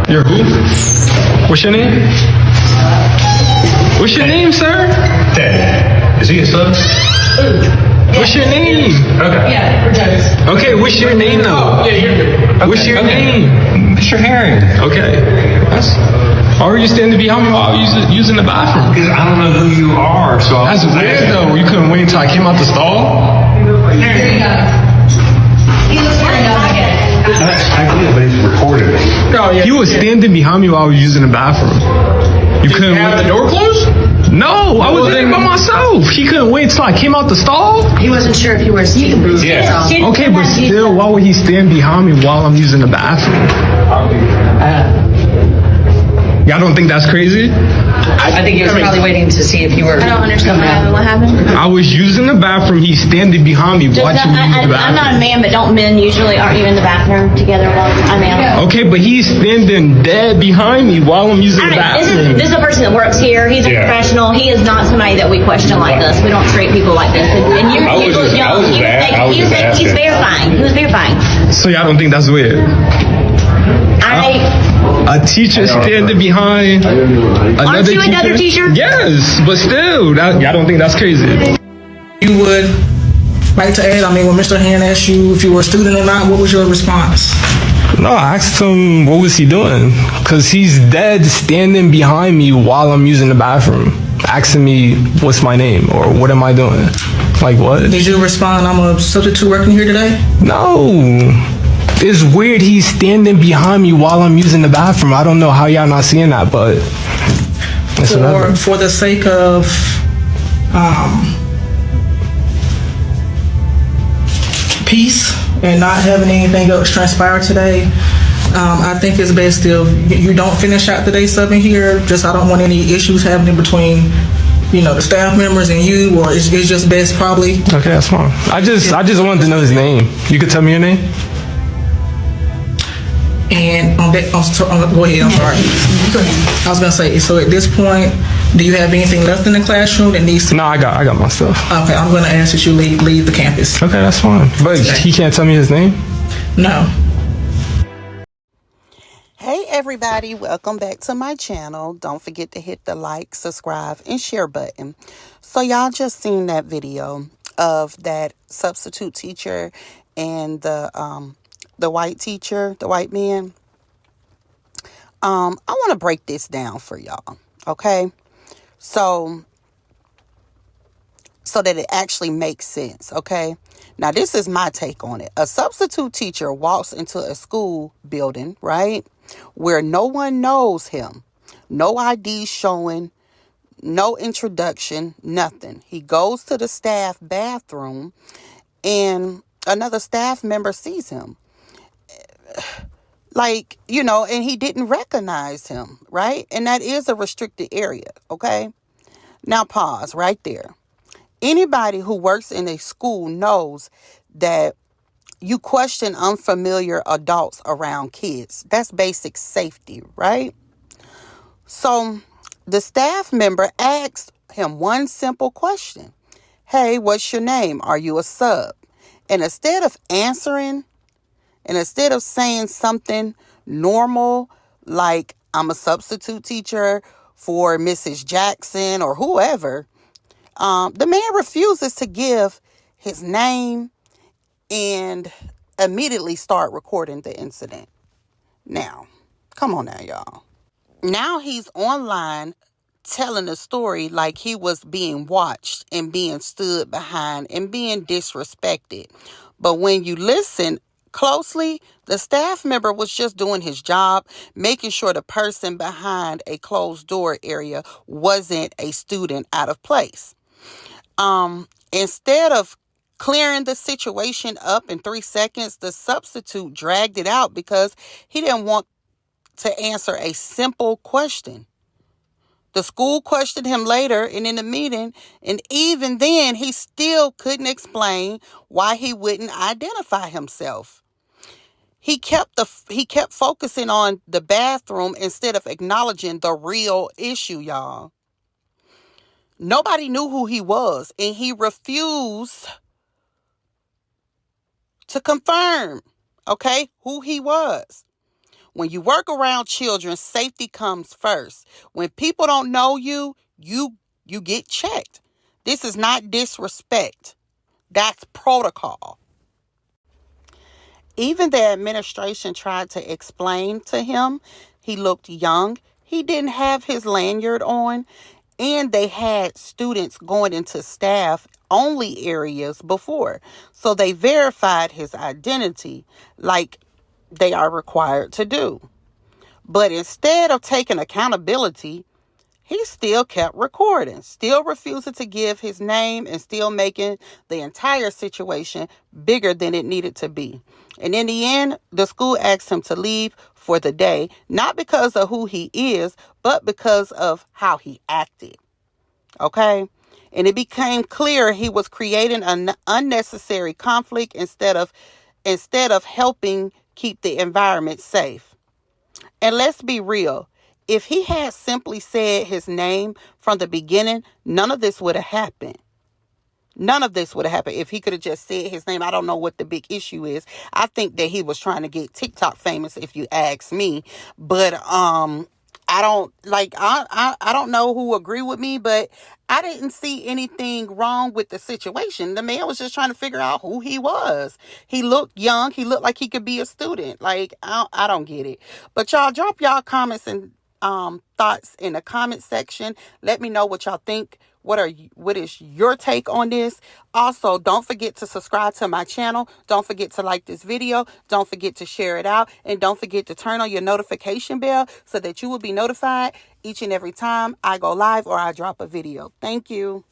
You're who? What's your name? What's your name, sir? Dad. Is he a son? What's your name? Okay. Yeah, we're judges. Okay, what's your name though? Yeah, you're good. What's your name? Mr. Herring. Okay. Why were you standing behind me while I was using the bathroom? Because I don't know who you are, so I That's was weird asking. though. You couldn't wait until I came out the stall? Here you go. He looks very young again. I did, but he's recorded me. Oh, yeah. He was standing behind me while I was using the bathroom. You couldn't Have the wait. door closed? No, I was there by myself. He couldn't wait till I came out the stall? He wasn't sure if you were speaking booth. Yeah. Okay, but still, why would he stand behind me while I'm using the bathroom? Y'all don't think that's crazy? I think he was probably waiting to see if you were. I don't understand what happened. I was using the bathroom. He's standing behind me watching me use the I'm not a bathroom. man, but don't men usually aren't you in the bathroom together while I'm out? Okay, but he's standing dead behind me while I'm using the bathroom. This is a person that works here. He's a Yeah. professional. He is not somebody that we question like this. We don't treat people like this. And you, I was look just- I young. was just He's asking. verifying. He was verifying. So y'all don't think that's weird? A teacher standing behind another Aren't you another teacher? Yes, but still, y'all don't think that's crazy? You would like to add, when Mr. Hand asked you if you were a student or not, what was your response? No, I asked him what was he doing, cause he's dead standing behind me while I'm using the bathroom, asking me what's my name or what am I doing? Like what? Did you respond, I'm a substitute working here today? No. It's weird he's standing behind me while I'm using the bathroom. I don't know how y'all not seeing that, but it's whatever. For the sake of peace and not having anything else transpire today, I think it's best if you don't finish out the day subbing here. Just I don't want any issues happening between the staff members and you, or it's just best probably. Okay, that's fine. I just wanted to know his name. You could tell me your name? And on that, go ahead. I'm sorry. Go ahead. I was gonna say. So at this point, do you have anything left in the classroom that needs to? No, I got my stuff. Okay, I'm gonna ask that you leave the campus. Okay, that's fine. But he can't tell me his name? No. Hey everybody, welcome back to my channel. Don't forget to hit the like, subscribe, and share button. So y'all just seen that video of that substitute teacher and the white teacher, the white man. I want to break this down for y'all, okay? So that it actually makes sense, okay? Now, this is my take on it. A substitute teacher walks into a school building, right, where no one knows him. No ID showing, no introduction, nothing. He goes to the staff bathroom and another staff member sees him. And he didn't recognize him, right? And that is a restricted area, okay? Now pause right there. Anybody who works in a school knows that you question unfamiliar adults around kids. That's basic safety, right? So the staff member asked him one simple question. Hey, what's your name? Are you a sub? And instead of answering, and instead of saying something normal, like I'm a substitute teacher for Mrs. Jackson or whoever, the man refuses to give his name and immediately start recording the incident. Now, come on now, y'all. Now he's online telling a story like he was being watched and being stood behind and being disrespected. But when you listen closely, the staff member was just doing his job, making sure the person behind a closed door area wasn't a student out of place. Instead of clearing the situation up in 3 seconds, the substitute dragged it out because he didn't want to answer a simple question. The school questioned him later and in the meeting, and even then, he still couldn't explain why he wouldn't identify himself. He kept focusing on the bathroom instead of acknowledging the real issue, y'all. Nobody knew who he was, and he refused to confirm, who he was. When you work around children, safety comes first. When people don't know you, you get checked. This is not disrespect. That's protocol. Even the administration tried to explain to him he looked young. He didn't have his lanyard on, and they had students going into staff only areas before. So they verified his identity like they are required to do. But instead of taking accountability, he still kept recording, still refusing to give his name, and still making the entire situation bigger than it needed to be. And in the end, the school asked him to leave for the day, not because of who he is, but because of how he acted. Okay? And it became clear he was creating an unnecessary conflict instead of helping keep the environment safe. And let's be real. If he had simply said his name from the beginning, none of this would have happened. None of this would have happened if he could have just said his name. I don't know what the big issue is. I think that he was trying to get TikTok famous, if you ask me. But I don't know who agree with me, but I didn't see anything wrong with the situation. The man was just trying to figure out who he was. He looked young. He looked like he could be a student. Like, I don't get it. But y'all drop y'all comments and thoughts in the comment section. Let me know what y'all think. What is your take on this? Also, don't forget to subscribe to my channel. Don't forget to like this video. Don't forget to share it out. And don't forget to turn on your notification bell so that you will be notified each and every time I go live or I drop a video. Thank you.